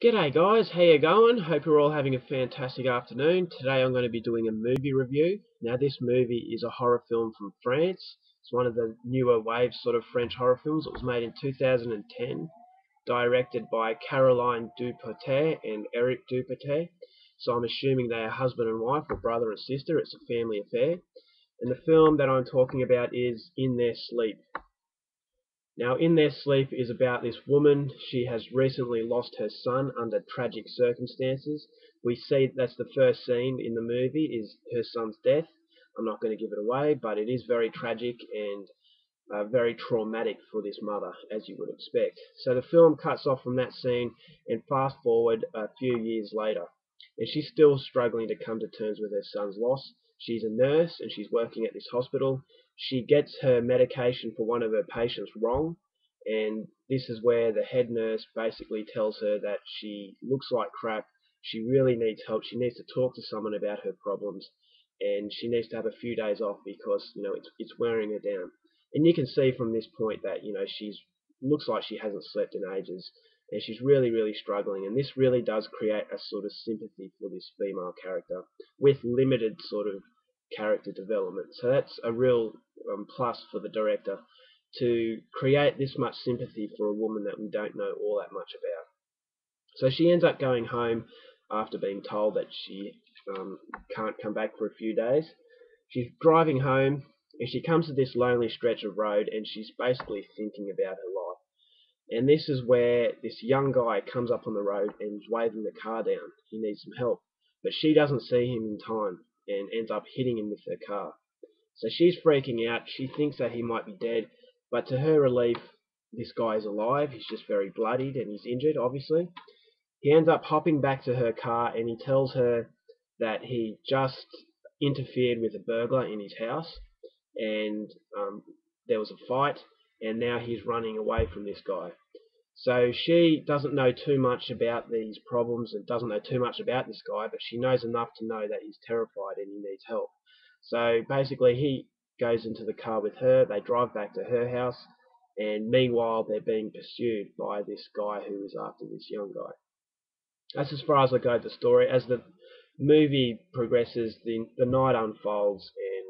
G'day guys, how you going? Hope you're all having a fantastic afternoon. Today I'm going to be doing a movie review. Now this movie is a horror film from France. It's one of the newer wave sort of French horror films. It was made in 2010, directed by Caroline Dupotet and Eric Dupotet. So I'm assuming they are husband and wife or brother and sister. It's a family affair. And the film that I'm talking about is In Their Sleep. Now, In Their Sleep is about this woman. She has recently lost her son under tragic circumstances. We see that's the first scene in the movie is her son's death. I'm not going to give it away, but it is very tragic and very traumatic for this mother, as you would expect. So the film cuts off from that scene and fast forward a few years later. And she's still struggling to come to terms with her son's loss. She's a nurse and she's working at this hospital. She gets her medication for one of her patients wrong, and this is where the head nurse basically tells her that she looks like crap. She really needs help. She needs to talk to someone about her problems, and she needs to have a few days off because it's wearing her down. And you can see from this point that she's looks like she hasn't slept in ages, and she's really struggling. And this really does create a sort of sympathy for this female character with limited sort of character development. So that's a real plus for the director to create this much sympathy for a woman that we don't know all that much about. So she ends up going home after being told that she can't come back for a few days. She's driving home and she comes to this lonely stretch of road and she's basically thinking about her life. And this is where this young guy comes up on the road and is waving the car down. He needs some help. But she doesn't see him in time and ends up hitting him with her car. So she's freaking out. She thinks that he might be dead. But to her relief, this guy is alive. He's just very bloodied and he's injured, obviously. He ends up hopping back to her car and he tells her that he just interfered with a burglar in his house and there was a fight and now he's running away from this guy. So she doesn't know too much about these problems and doesn't know too much about this guy, but she knows enough to know that he's terrified and he needs help. So basically he goes into the car with her, they drive back to her house, and meanwhile they're being pursued by this guy who is after this young guy. That's as far as I go with the story. As the movie progresses, the night unfolds, and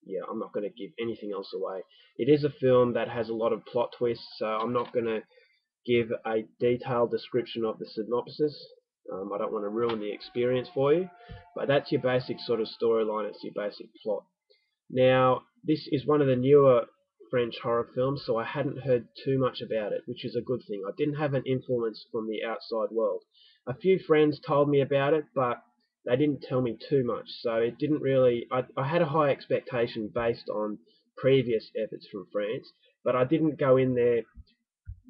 yeah, I'm not going to give anything else away. It is a film that has a lot of plot twists, so I'm not going to give a detailed description of the synopsis. I don't want to ruin the experience for you, but that's your basic sort of storyline. It's your basic plot. Now, this is one of the newer French horror films, so I hadn't heard too much about it, which is a good thing. I didn't have an influence from the outside world. A few friends told me about it, but they didn't tell me too much, so it didn't really. I had a high expectation based on previous efforts from France, but I didn't go in there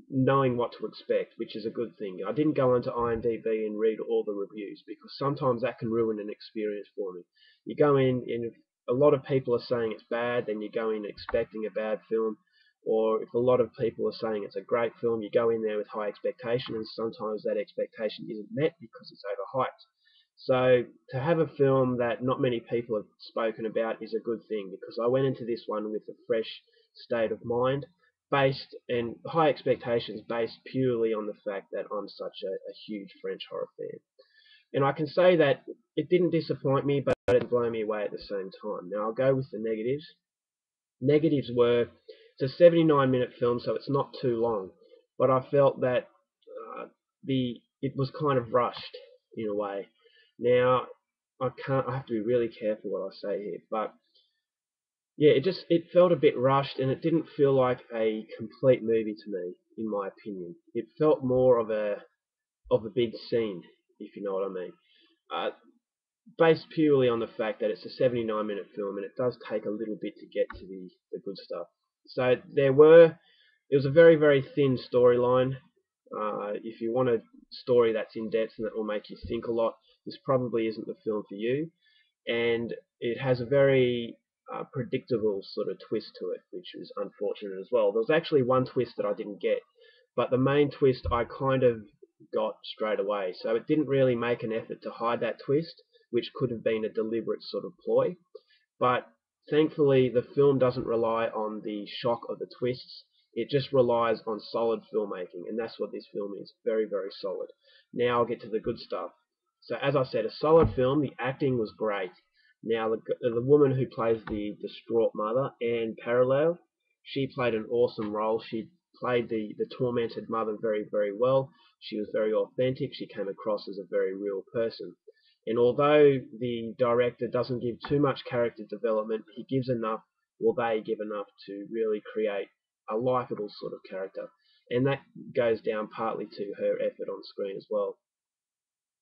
knowing what to expect, which is a good thing. I didn't go onto IMDb and read all the reviews because sometimes that can ruin an experience for me. You go in and if a lot of people are saying it's bad, then you go in expecting a bad film. Or if a lot of people are saying it's a great film, you go in there with high expectation, and sometimes that expectation isn't met because it's overhyped. So to have a film that not many people have spoken about is a good thing because I went into this one with a fresh state of mind based and high expectations based purely on the fact that I'm such a huge French horror fan. And I can say that it didn't disappoint me, but it didn't blow me away at the same time. Now I'll go with the negatives. Negatives were it's a 79-minute film, so it's not too long, but I felt that it was kind of rushed in a way. Now I have to be really careful what I say here, but yeah, it felt a bit rushed and it didn't feel like a complete movie to me, in my opinion. It felt more of a big scene, if you know what I mean. Uh, Based purely on the fact that it's a 79-minute film and it does take a little bit to get to the good stuff. So it was a very thin storyline. If you want a story that's in depth and that will make you think a lot, this probably isn't the film for you. And it has a very predictable sort of twist to it, which is unfortunate as well. There was actually one twist that I didn't get, but the main twist I kind of got straight away. So it didn't really make an effort to hide that twist, which could have been a deliberate sort of ploy. But thankfully, the film doesn't rely on the shock of the twists. It just relies on solid filmmaking, and that's what this film is. Very, very solid. Now I'll get to the good stuff. So as I said, a solid film. The acting was great. Now the woman who plays the distraught mother, Anne Parallel, she played an awesome role. She played the tormented mother very, very well. She was very authentic. She came across as a very real person. And although the director doesn't give too much character development, he gives enough, well, they give enough to really create a likable sort of character. And that goes down partly to her effort on screen as well.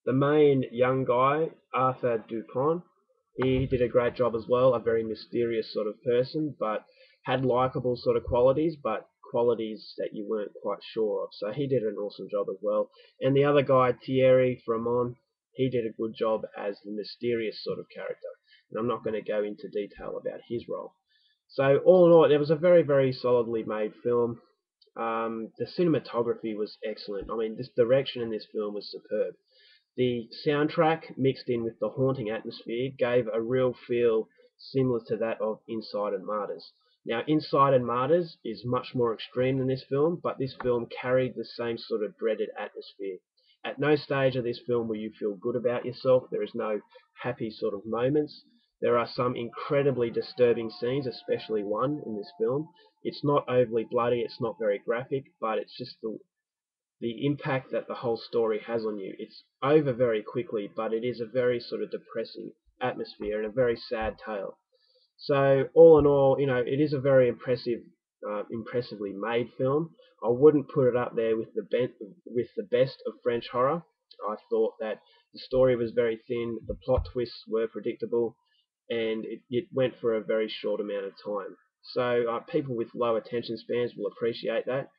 The main young guy, Arthur Dupont, he did a great job as well. A very mysterious sort of person, but had likable sort of qualities, but qualities that you weren't quite sure of. So he did an awesome job as well. And the other guy, Thierry Frémont, he did a good job as the mysterious sort of character. And I'm not going to go into detail about his role. So all in all, it was a very, very solidly made film. The cinematography was excellent. I mean, this direction in this film was superb. The soundtrack, mixed in with the haunting atmosphere, gave a real feel similar to that of Inside and Martyrs. Now, Inside and Martyrs is much more extreme than this film, but this film carried the same sort of dreaded atmosphere. At no stage of this film will you feel good about yourself. There is no happy sort of moments. There are some incredibly disturbing scenes, especially one in this film. It's not overly bloody, it's not very graphic, but it's just the impact that the whole story has on you. It's over very quickly, but it is a very sort of depressing atmosphere and a very sad tale. So all in all, it is a very impressively made film. I wouldn't put it up there with the best of French horror. I thought that the story was very thin, the plot twists were predictable, and it went for a very short amount of time. So people with low attention spans will appreciate that.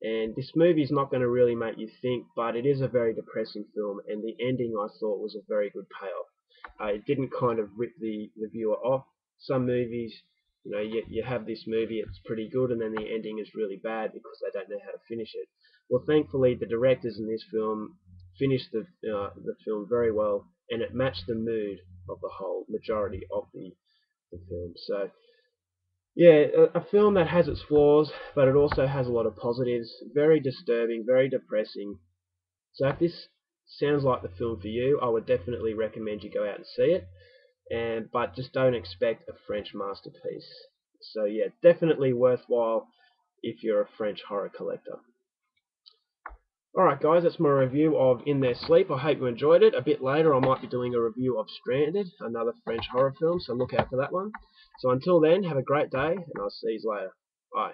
And this movie is not going to really make you think, but it is a very depressing film, and the ending I thought was a very good payoff. It didn't kind of rip the viewer off. Some movies, you have this movie, it's pretty good, and then the ending is really bad because they don't know how to finish it. Well, thankfully, the directors in this film finished the film very well, and it matched the mood of the whole majority of the film. So yeah, a film that has its flaws, but it also has a lot of positives. Very disturbing, very depressing. So if this sounds like the film for you, I would definitely recommend you go out and see it. But just don't expect a French masterpiece. So yeah, definitely worthwhile if you're a French horror collector. Alright guys, that's my review of In Their Sleep. I hope you enjoyed it. A bit later I might be doing a review of Stranded, another French horror film, so look out for that one. So until then, have a great day, and I'll see you later. Bye.